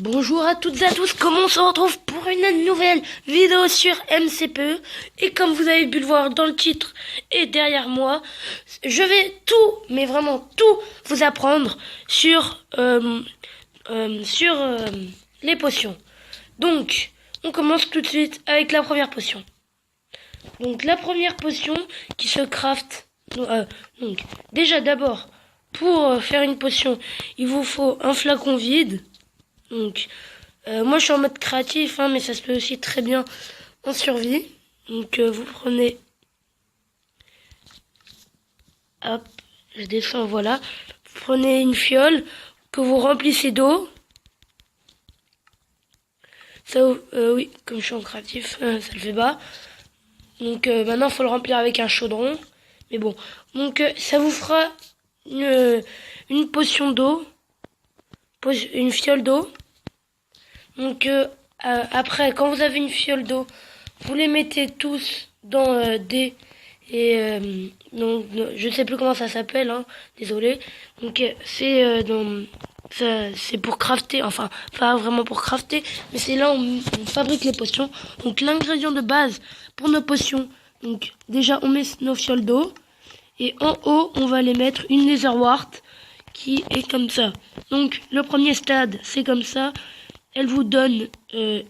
Bonjour à toutes et à tous, comment on se retrouve pour une nouvelle vidéo sur MCPE. Et comme vous avez pu le voir dans le titre et derrière moi, je vais tout, mais vraiment tout vous apprendre sur les potions. Donc, on commence tout de suite avec la première potion. Donc, la première potion qui se craft. Donc, déjà d'abord, pour faire une potion, il vous faut un flacon vide. Donc, moi je suis en mode créatif, mais ça se peut aussi très bien en survie. Donc, vous prenez, hop, je descends, voilà. Vous prenez une fiole que vous remplissez d'eau. Ça, oui, comme je suis en créatif, ça le fait pas. Donc, maintenant, il faut le remplir avec un chaudron. Mais bon, donc ça vous fera une potion d'eau, une fiole d'eau. Donc après, quand vous avez une fiole d'eau, vous les mettez tous dans des donc je sais plus comment ça s'appelle, désolé. Donc c'est pour crafter, enfin pas vraiment pour crafter, mais c'est là où on fabrique les potions. Donc l'ingrédient de base pour nos potions, donc déjà on met nos fioles d'eau et en haut on va les mettre une nether wart qui est comme ça. Donc le premier stade c'est comme ça. Elle vous donne une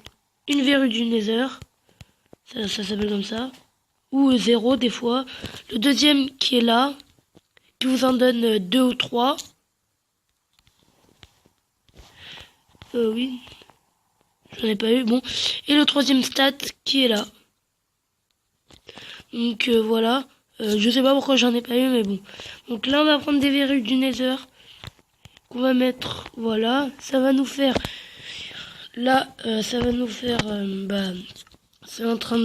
verrue du nether, ça s'appelle comme ça, ou 0 des fois. Le deuxième qui est là, qui vous en donne 2 ou 3. Oui, j'en ai pas eu, bon. Et le troisième stat qui est là. Donc voilà, je sais pas pourquoi j'en ai pas eu, mais bon. Donc là on va prendre des verrues du nether, qu'on va mettre, voilà, ça va nous faire... Là, ça va nous faire, c'est en train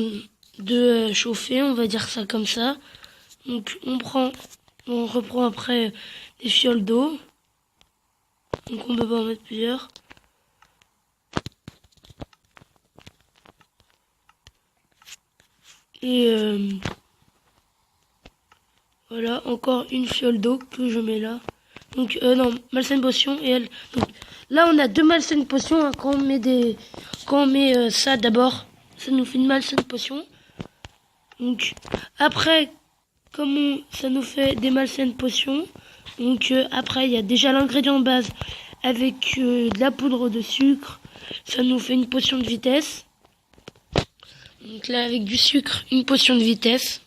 de chauffer, on va dire ça comme ça. Donc on reprend après des fioles d'eau. Donc on peut pas en mettre plusieurs. Et voilà, encore une fiole d'eau que je mets là. Donc non, malsaine potion et elle. Donc, là on a 2 malsaines potions, quand on met ça d'abord, ça nous fait une malsaine potion. Donc après, ça nous fait des malsaines potions. Donc après il y a déjà l'ingrédient de base avec de la poudre de sucre, ça nous fait une potion de vitesse. Donc là avec du sucre, une potion de vitesse.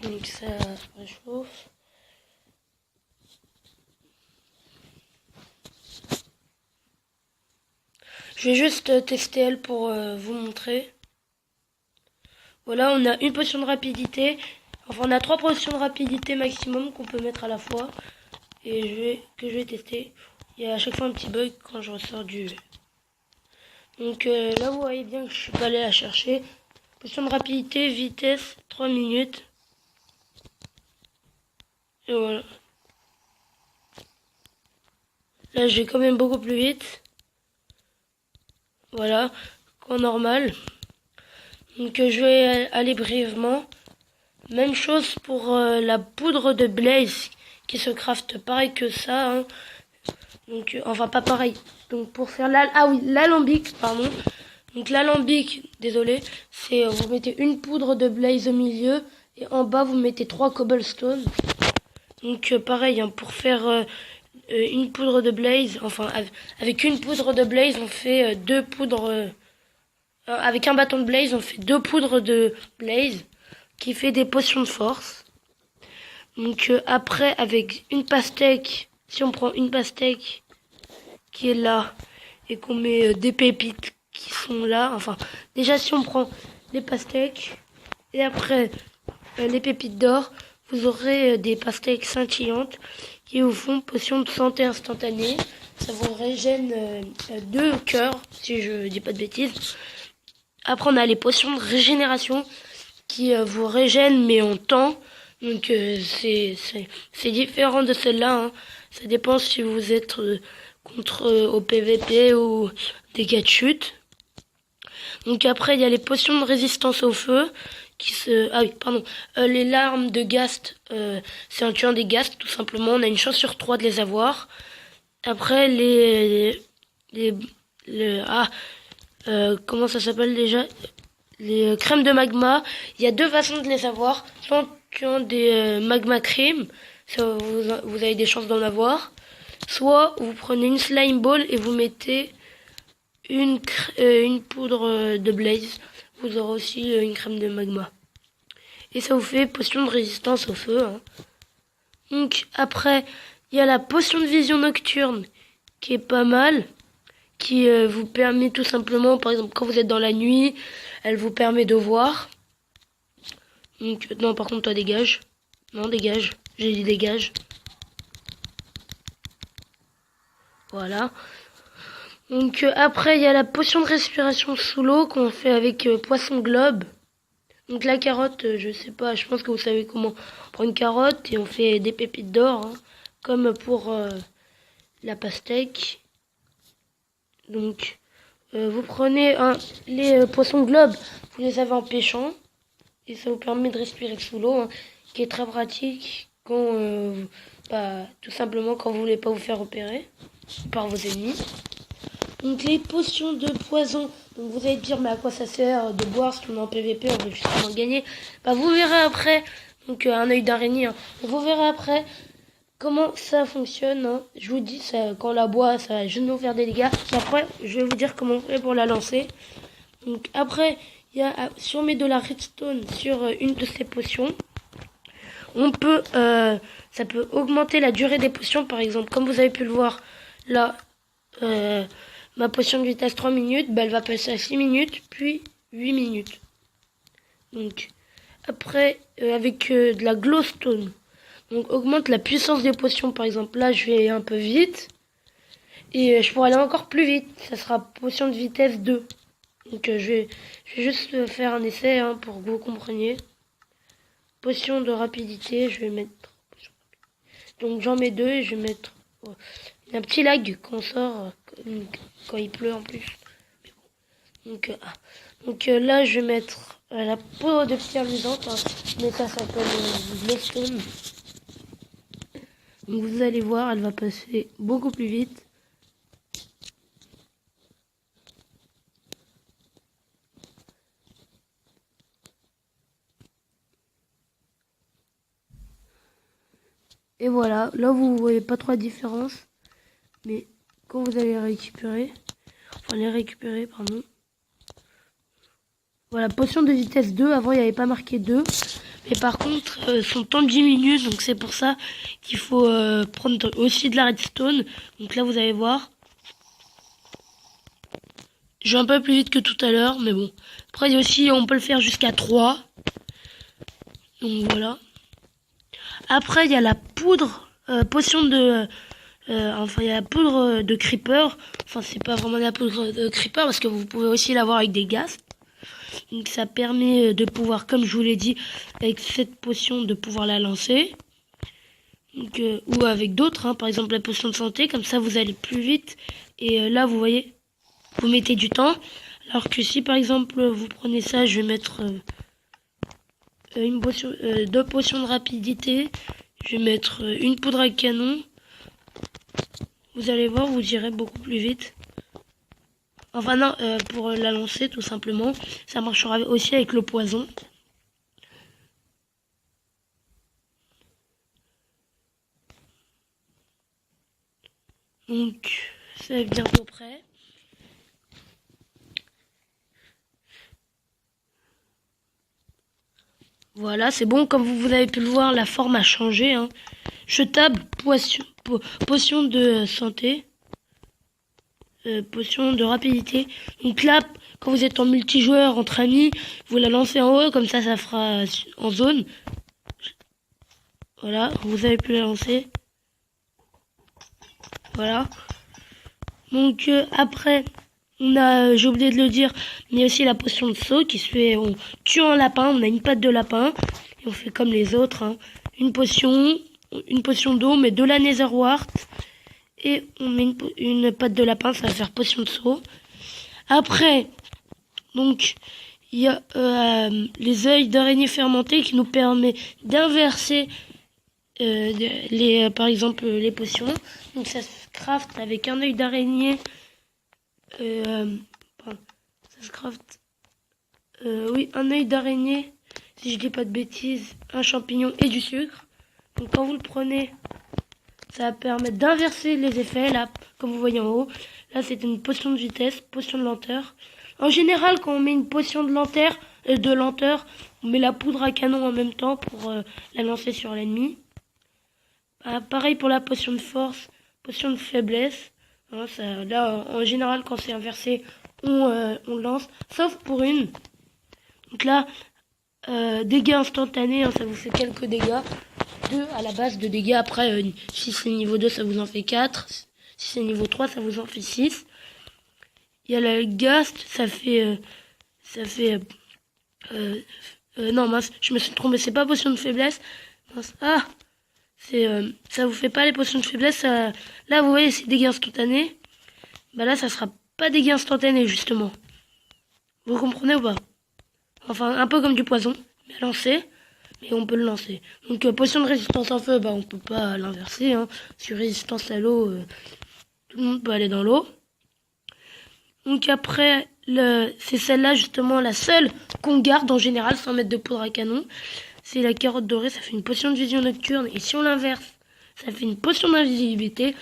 Donc ça réchauffe. Je vais juste tester elle pour vous montrer. Voilà, on a une potion de rapidité. Enfin, on a 3 potions de rapidité maximum qu'on peut mettre à la fois. Et je vais tester. Il y a à chaque fois un petit bug quand je ressors du... Donc là, vous voyez bien que je suis pas allé la chercher. Potion de rapidité, vitesse, 3 minutes. Et voilà. Là, je vais quand même beaucoup plus vite. Voilà, qu'en normal. Donc, je vais aller brièvement. Même chose pour la poudre de blaze qui se crafte pareil que ça. Donc, enfin, pas pareil. Donc, pour faire l'alambic, pardon. Donc, l'alambic, désolé, c'est vous mettez une poudre de blaze au milieu et en bas, vous mettez 3 cobblestone. Donc, pareil, pour faire une poudre de blaze, enfin, avec une poudre de blaze, on fait 2 poudres... avec un bâton de blaze, on fait 2 poudres de blaze qui fait des potions de force. Donc après, avec une pastèque, si on prend une pastèque qui est là et qu'on met des pépites qui sont là, enfin déjà si on prend les pastèques et après les pépites d'or, vous aurez des pastèques scintillantes qui vous font potion de santé instantanée. Ça vous régène 2 cœurs, si je dis pas de bêtises. Après, on a les potions de régénération qui vous régènent, mais en temps. Donc, c'est différent de celle-là. Ça dépend si vous êtes contre au PVP ou des cas de chute. Donc après, il y a les potions de résistance au feu. Ah oui, pardon. Les larmes de Ghast, c'est un tueur des Ghast, tout simplement. On a une chance sur 3 de les avoir. Après, les, comment ça s'appelle déjà? Les crèmes de magma. Il y a deux façons de les avoir. Soit en tuant des magma cream, ça, vous avez des chances d'en avoir. Soit vous prenez une slime ball et vous mettez une poudre de blaze. Vous aurez aussi une crème de magma. Et ça vous fait potion de résistance au feu. Hein. Donc après, il y a la potion de vision nocturne qui est pas mal. Qui vous permet tout simplement, par exemple, quand vous êtes dans la nuit, elle vous permet de voir. Donc, non, par contre, toi, dégage. Non, dégage. J'ai dit dégage. Voilà. Donc, après, il y a la potion de respiration sous l'eau qu'on fait avec poisson globe. Donc, la carotte, je sais pas, je pense que vous savez comment. On prend une carotte et on fait des pépites d'or, hein, comme pour la pastèque. Donc, vous prenez les poissons globes, vous les avez en pêchant, et ça vous permet de respirer sous l'eau, hein, qui est très pratique quand, tout simplement quand vous voulez pas vous faire repérer par vos ennemis. Donc les potions de poison, donc vous allez dire mais à quoi ça sert de boire si on est en PVP, on veut justement gagner. Vous verrez après, donc un œil d'araignée, hein, vous verrez après comment ça fonctionne, hein. Je vous dis, ça, quand on la boit, ça va juste nous faire des dégâts. Et après, je vais vous dire comment on fait pour la lancer. Donc après, si on met de la redstone sur une de ces potions, on peut, ça peut augmenter la durée des potions. Par exemple, comme vous avez pu le voir, là, ma potion de vitesse 3 minutes, elle va passer à 6 minutes, puis 8 minutes. Donc, après, avec de la glowstone, donc augmente la puissance des potions. Par exemple, là je vais un peu vite. Et je pourrais aller encore plus vite. Ça sera potion de vitesse 2. Donc je vais juste faire un essai hein, pour que vous compreniez. Potion de rapidité, je vais mettre... Donc j'en mets 2 et je vais mettre... Il y a un petit lag quand on sort, quand il pleut en plus. Donc là je vais mettre la poudre de pierre luisante. Hein, mais ça s'appelle glowstone. Donc vous allez voir, elle va passer beaucoup plus vite. Et voilà, là vous voyez pas trop la différence. Mais quand vous allez les récupérer, pardon. Voilà, potion de vitesse 2, avant il n'y avait pas marqué 2. Mais par contre, son temps diminue, donc c'est pour ça qu'il faut prendre aussi de la redstone. Donc là, vous allez voir. Je vais un peu plus vite que tout à l'heure, mais bon. Après, aussi, on peut le faire jusqu'à 3. Donc voilà. Après, il y a la poudre, potion de... il y a la poudre de creeper. Enfin, c'est pas vraiment la poudre de creeper, parce que vous pouvez aussi l'avoir avec des gaz. Donc ça permet de pouvoir, comme je vous l'ai dit, avec cette potion de pouvoir la lancer. Donc, ou avec d'autres, hein, par exemple la potion de santé, comme ça vous allez plus vite. Et là vous voyez, vous mettez du temps. Alors que si par exemple vous prenez ça, je vais mettre une potion, 2 potions de rapidité. Je vais mettre une poudre à canon. Vous allez voir, vous irez beaucoup plus vite. Enfin non, pour la lancer tout simplement. Ça marchera aussi avec le poison. Donc, c'est bientôt prêt. Voilà, c'est bon. Comme vous avez pu le voir, la forme a changé. Hein. Jetable, potion de santé. Potion de rapidité. Donc là, quand vous êtes en multijoueur entre amis, vous la lancez en haut, comme ça fera en zone. Voilà, vous avez pu la lancer. Voilà. Donc après, on a, j'ai oublié de le dire, il y a aussi la potion de saut qui se fait, on tue un lapin, on a une patte de lapin, et on fait comme les autres, hein. Une potion d'eau, mais de la nether wart. Et on met une patte de lapin, ça va faire potion de saut. Après, Donc, il y a les œils d'araignée fermentés qui nous permet d'inverser par exemple les potions. Donc ça se craft avec un œil d'araignée. Ça se craft. Oui, un œil d'araignée, si je dis pas de bêtises, un champignon et du sucre. Donc quand vous le prenez, ça va permettre d'inverser les effets. Là, comme vous voyez en haut, là c'est une potion de vitesse, potion de lenteur. En général, quand on met une potion de lenteur, on met la poudre à canon en même temps pour la lancer sur l'ennemi. Pareil pour la potion de force, potion de faiblesse. Hein, là, en général, quand c'est inversé, on lance, sauf pour une. Donc là, dégâts instantanés, hein, ça vous fait quelques dégâts. 2 à la base de dégâts. Après, si c'est niveau 2, ça vous en fait 4. Si c'est niveau 3, ça vous en fait 6. Il y a la Ghast, ça fait non, mince, je me suis trompé, c'est pas potion de faiblesse. Mince, ça vous fait pas les potions de faiblesse. Là, vous voyez, c'est dégâts instantanés. Bah là, ça sera pas dégâts instantanés, justement. Vous comprenez ou pas? Enfin, un peu comme du poison, mais à lancer. Mais on peut le lancer. Donc, potion de résistance en feu, bah on peut pas l'inverser. Hein. Sur résistance à l'eau, tout le monde peut aller dans l'eau. Donc après, c'est celle-là justement la seule qu'on garde en général sans mettre de poudre à canon. C'est la carotte dorée, ça fait une potion de vision nocturne. Et si on l'inverse, ça fait une potion d'invisibilité.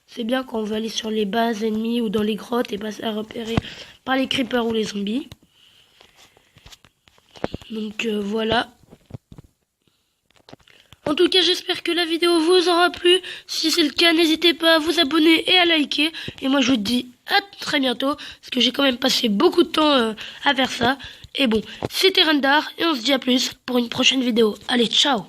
C'est bien quand on va aller sur les bases ennemies ou dans les grottes et pas se faire repérer par les creepers ou les zombies. Donc voilà. En tout cas, j'espère que la vidéo vous aura plu. Si c'est le cas, n'hésitez pas à vous abonner et à liker. Et moi, je vous dis à très bientôt, parce que j'ai quand même passé beaucoup de temps à faire ça. Et bon, c'était Rendar, et on se dit à plus pour une prochaine vidéo. Allez, ciao!